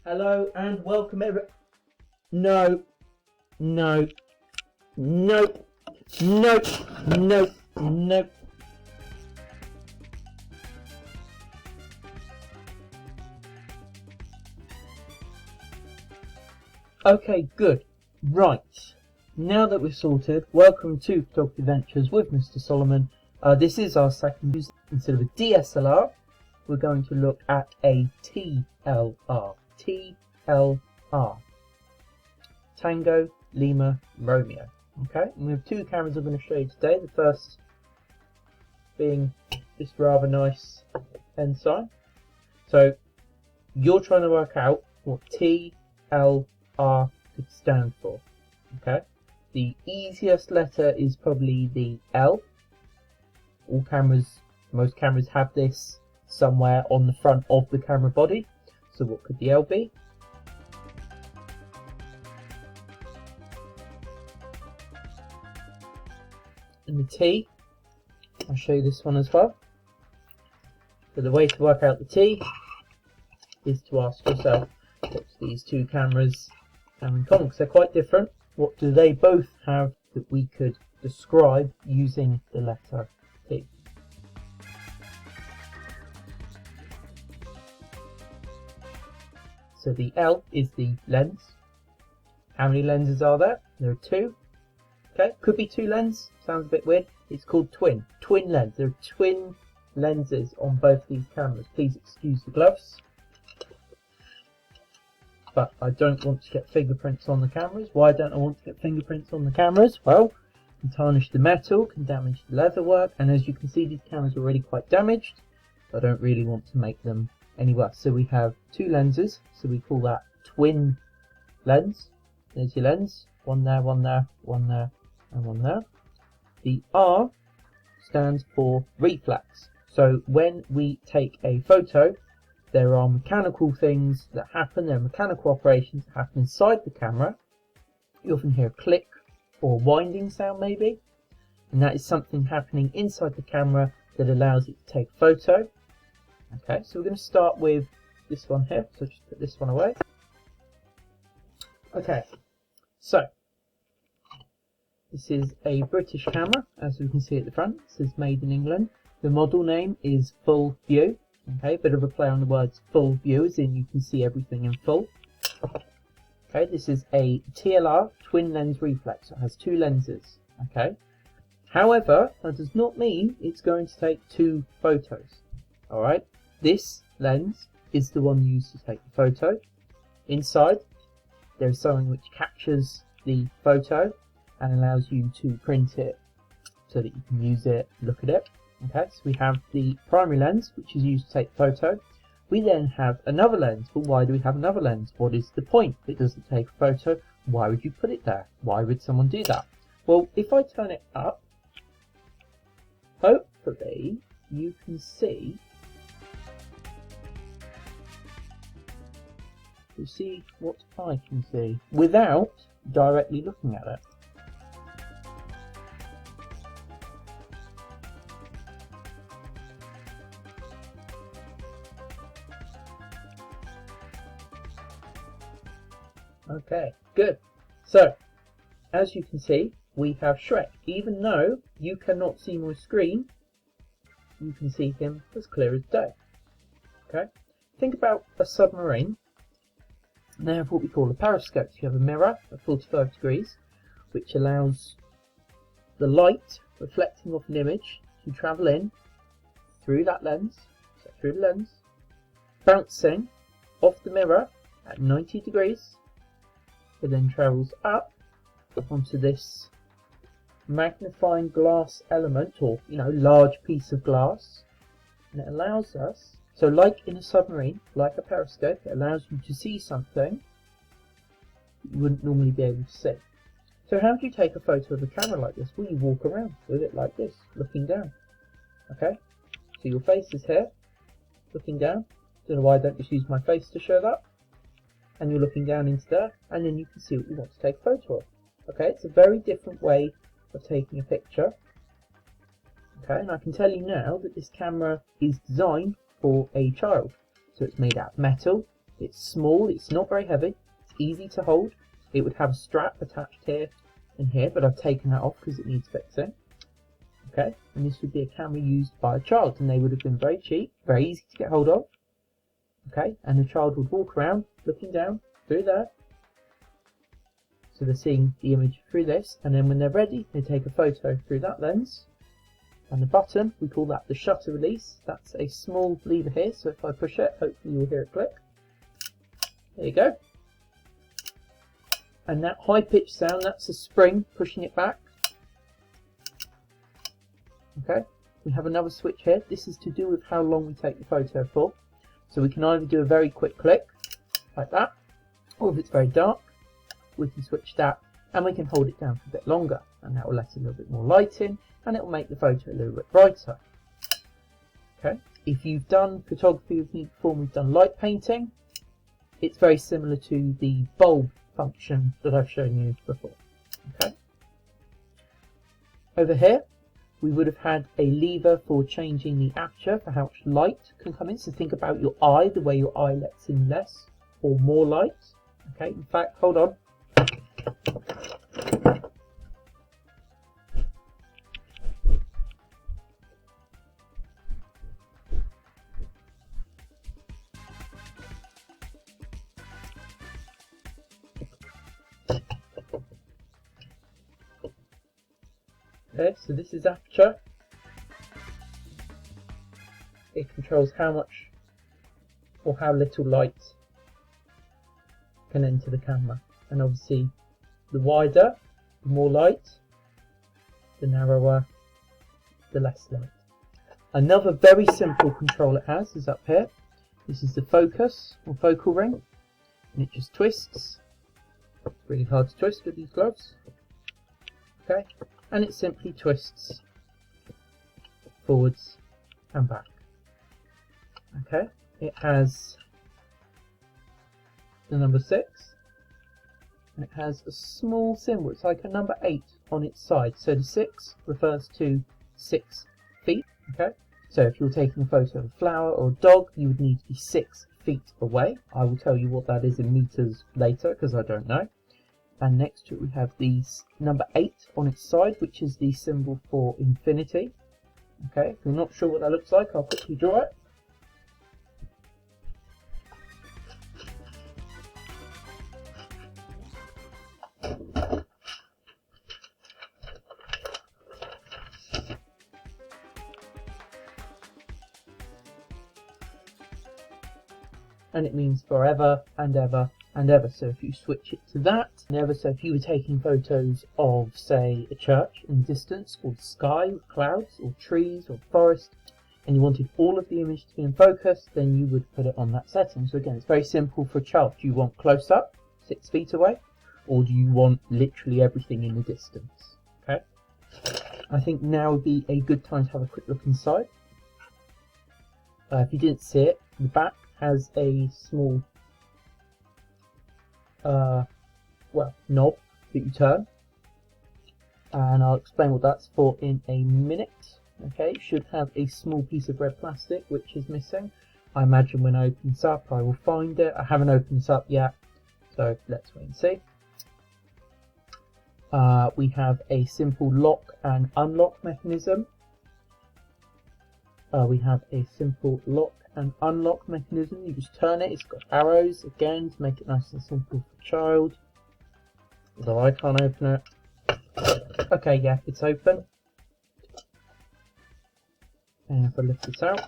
Hello and welcome No, no, nope, nope, nope, nope. Okay, good. Right. Now that we're sorted, welcome to Photography Adventures with Mr. Solomon. This is our second use. Instead of a DSLR, we're going to look at a TLR. TLR. Tango, Lima, Romeo. Okay, and we have two cameras I'm going to show you today. The first being this rather nice ensign. So you're trying to work out what TLR could stand for. Okay, the easiest letter is probably the L. Most cameras have this somewhere on the front of the camera body. So what could the L be? And the T, I'll show you this one as well. So the way to work out the T is to ask yourself, what's these two cameras have in common? Because they're quite different. What do they both have that we could describe using the letter T? So the L is the lens. How many lenses are there? There are two. Okay, could be two lenses. Sounds a bit weird. It's called twin. Twin lens. There are twin lenses on both these cameras. Please excuse the gloves. But I don't want to get fingerprints on the cameras. Why don't I want to get fingerprints on the cameras? Well, it can tarnish the metal, can damage the leatherwork, and as you can see, these cameras are already quite damaged. I don't really want to make them any worse. So we have two lenses, so we call that twin lens. There's your lens. One there, one there, one there, and one there. The R stands for reflex. So when we take a photo, there are mechanical things that happen, there are mechanical operations that happen inside the camera. You often hear a click or a winding sound maybe, and that is something happening inside the camera that allows it to take a photo. Okay, so we're going to start with this one here, so just put this one away. Okay, so this is a British camera, as we can see at the front. It says made in England. The model name is Ful-Vue. Okay, bit of a play on the words Ful-Vue, as in you can see everything in full. Okay, this is a TLR, twin lens reflex. It has two lenses. Okay, however, that does not mean it's going to take two photos. Alright, this lens is the one used to take the photo. Inside, there is something which captures the photo and allows you to print it so that you can use it, look at it. Okay, so we have the primary lens, which is used to take the photo. We then have another lens. But why do we have another lens? What is the point? It doesn't take a photo. Why would you put it there? Why would someone do that? Well, if I turn it up, hopefully you can see. You see what I can see without directly looking at it. Okay, good. So, as you can see, we have Shrek. Even though you cannot see my screen, you can see him as clear as day. Okay? Think about a submarine. They have what we call a periscope. So you have a mirror at 45 degrees, which allows the light reflecting off an image to travel in through that lens, so through the lens, bouncing off the mirror at 90 degrees. It then travels up onto this magnifying glass element, or large piece of glass, and it allows us, so like in a submarine, like a periscope, it allows you to see something you wouldn't normally be able to see. So how do you take a photo of a camera like this? Well, you walk around with it like this, looking down. Okay, so your face is here, looking down. Don't know why I don't just use my face to show that. And you're looking down into there, and then you can see what you want to take a photo of. Okay, it's a very different way of taking a picture. Okay, and I can tell you now that this camera is designed for a child. So it's made out of metal, It's small, it's not very heavy, it's easy to hold. It would have a strap attached here and here, but I've taken that off because it needs fixing. Okay, and this would be a camera used by a child, and they would have been very cheap, very easy to get hold of. Okay, and the child would walk around looking down through there. So they're seeing the image through this, and then when they're ready, they take a photo through that lens. And the button, we call that the shutter release. That's a small lever here, so if I push it, hopefully you'll hear it click. There you go. And that high-pitched sound, that's a spring pushing it back. Okay, we have another switch here. This is to do with how long we take the photo for. So we can either do a very quick click, like that, or if it's very dark, we can switch that, and we can hold it down for a bit longer, and that will let a little bit more light in, and it will make the photo a little bit brighter. Okay, if you've done photography with me before, we've done light painting, it's very similar to the bulb function that I've shown you before. Okay, over here we would have had a lever for changing the aperture for how much light can come in. So think about your eye, the way your eye lets in less or more light. Okay, in fact, hold on. Okay, so this is aperture. It controls how much or how little light can enter the camera. And obviously, the wider, the more light, the narrower, the less light. Another very simple control it has is up here. This is the focus or focal ring, and it just twists. It's really hard to twist with these gloves. Okay. And it simply twists forwards and back. Okay, it has the number 6, and it has a small symbol. It's like a number 8 on its side. So the 6 refers to 6 feet. Okay, so if you're taking a photo of a flower or a dog, you would need to be 6 feet away. I will tell you what that is in meters later because I don't know. And next to it we have the number 8 on its side, which is the symbol for infinity. Okay, if you're not sure what that looks like, I'll quickly draw it. And it means forever and ever and ever. So if you switch it to that, never. So if you were taking photos of, say, a church in the distance, or the sky with clouds, or trees, or forest, and you wanted all of the image to be in focus, then you would put it on that setting. So again, it's very simple for a child. Do you want close up, 6 feet away, or do you want literally everything in the distance? Okay. I think now would be a good time to have a quick look inside. If you didn't see it, the back has a small knob that you turn, and I'll explain what that's for in a minute. Okay, it should have a small piece of red plastic which is missing. I imagine when I open this up I will find it. I haven't opened this up yet, so let's wait and see. We have a simple lock and unlock mechanism. We have a simple lock and unlock mechanism. You just turn it. It's got arrows again to make it nice and simple for a child. Although I can't open it. Okay, yeah, it's open. And if I lift this out,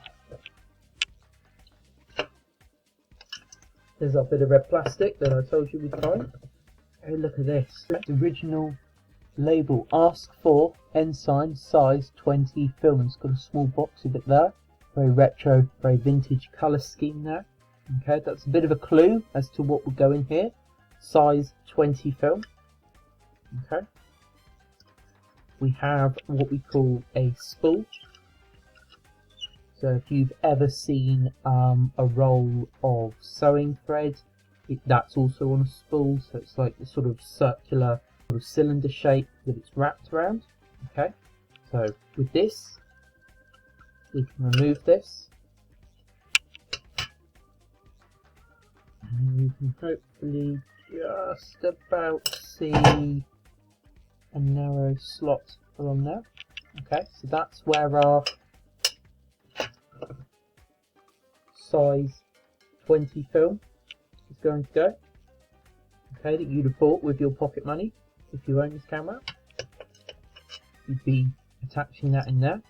there's that bit of red plastic that I told you we'd find. Oh, look at this. The original label, ask for ensign size 20 film. It's got a small box of it there. Very retro, very vintage colour scheme there. Okay, that's a bit of a clue as to what would go in here. Size 20 film. Okay. We have what we call a spool. So if you've ever seen a roll of sewing thread, that's also on a spool. So it's like the sort of circular sort of cylinder shape that it's wrapped around. Okay. So with this, we can remove this. can hopefully just about see a narrow slot along there. Okay, so that's where our size 20 film is going to go. Okay, that you'd have bought with your pocket money if you own this camera. You'd be attaching that in there.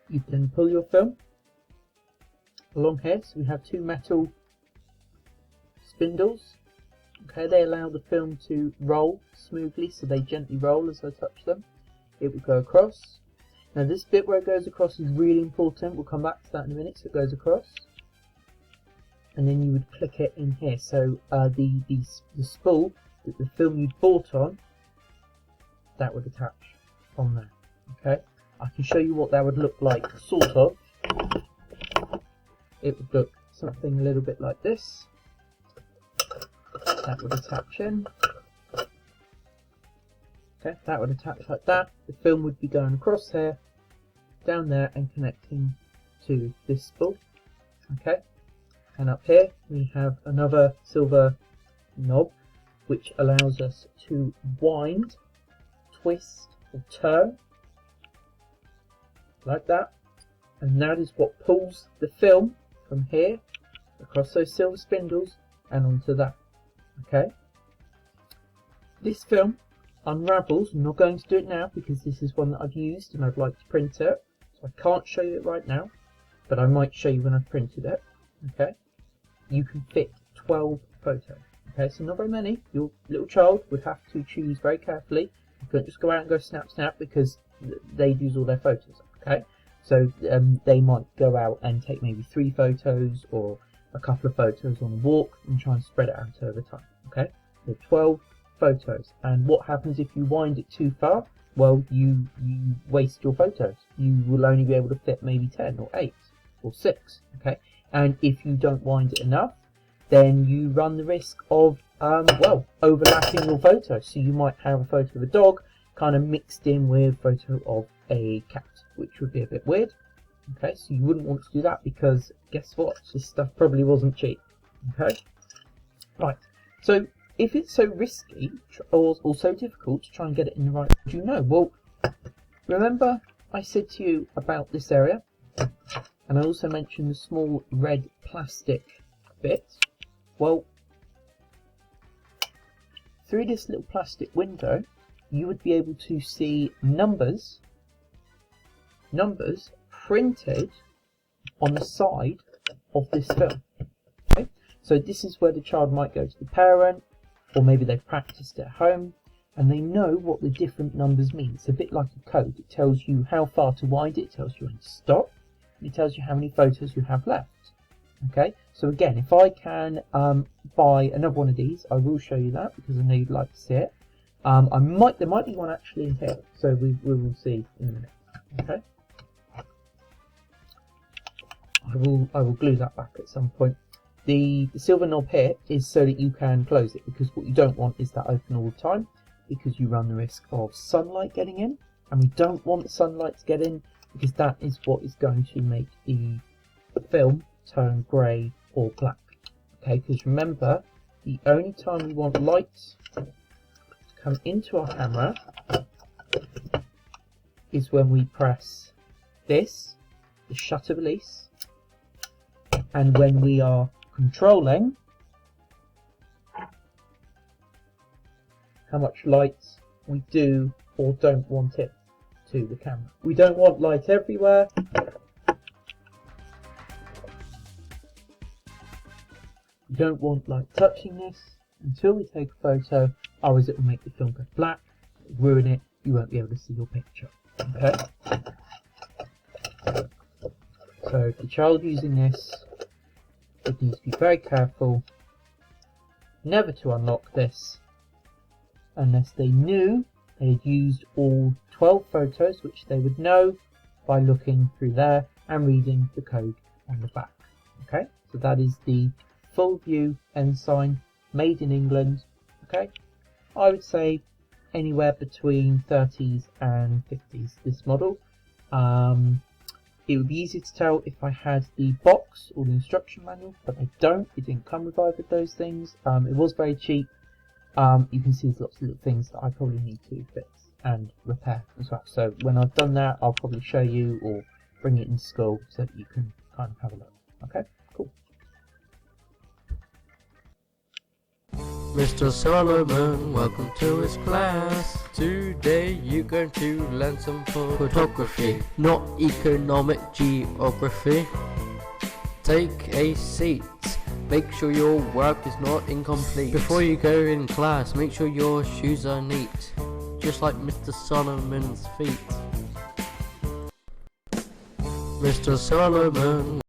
You can pull your film along here. So we have two metal spindles. Okay, they allow the film to roll smoothly, so they gently roll as I touch them. It will go across. Now this bit where it goes across is really important. We'll come back to that in a minute. So it goes across, and then you would click it in here. So the spool that the film you'd bought on, that would attach on there. Okay, I can show you what that would look like, sort of. It would look something a little bit like this. That would attach in. Okay, that would attach like that. The film would be going across here, down there, and connecting to this spool. Okay, and up here we have another silver knob which allows us to wind, twist, or turn like that, and that is what pulls the film from here across those silver spindles and onto that. Okay, this film unravels. I'm not going to do it now because this is one that I've used and I'd like to print it, so I can't show you it right now, but I might show you when I've printed it. Okay, you can fit 12 photos. Okay, so not very many. Your little child would have to choose very carefully. You can't just go out and go snap snap because they'd use all their photos. Okay, so they might go out and take maybe 3 photos or a couple of photos on a walk and try and spread it out over time. Okay, so 12 photos. And what happens if you wind it too far? Well, you waste your photos. You will only be able to fit maybe 10 or 8 or 6. Okay, and if you don't wind it enough, then you run the risk of well, overlapping your photos. So you might have a photo of a dog kind of mixed in with a photo of a cat, which would be a bit weird. Okay, so you wouldn't want to do that because guess what? This stuff probably wasn't cheap. Okay, right. So if it's so risky or so difficult to try and get it in the right, do you know? Well, remember I said to you about this area, and I also mentioned the small red plastic bit. Well, through this little plastic window, you would be able to see numbers printed on the side of this film. Okay? So this is where the child might go to the parent, or maybe they've practiced at home, and they know what the different numbers mean. It's a bit like a code. It tells you how far to wind it, it tells you when to stop, and it tells you how many photos you have left. Okay, so again, if I can buy another one of these, I will show you that because I know you'd like to see it. There might be one actually in here, so we will see in a minute. Okay, I will glue that back at some point. The silver knob here is so that you can close it, because what you don't want is that open all the time, because you run the risk of sunlight getting in, and we don't want the sunlight to get in because that is what is going to make the film turn grey or black. Okay, because remember, the only time we want light to come into our camera is when we press this, the shutter release, and when we are controlling how much light we do or don't want it to the camera. We don't want light everywhere. We don't want light touching this until we take a photo, otherwise it will make the film go black, ruin it, you won't be able to see your picture. Okay? So if the child using this, it needs to be very careful never to unlock this unless they knew they had used all 12 photos, which they would know by looking through there and reading the code on the back. Okay, so that is the Ful-Vue ensign, made in England. Okay, I would say anywhere between 30s and 50s, this model. It would be easy to tell if I had the box or the instruction manual, but I don't. It didn't come with either of those things. It was very cheap. You can see there's lots of little things that I probably need to fix and repair as well. So when I've done that, I'll probably show you or bring it into school so that you can kind of have a look. Okay, cool. Mr. Solomon, welcome to his class. Today you're going to learn some photography, not economic geography. Take a seat. Make sure your work is not incomplete. Before you go in class, make sure your shoes are neat, just like Mr. Solomon's feet. Mr. Solomon.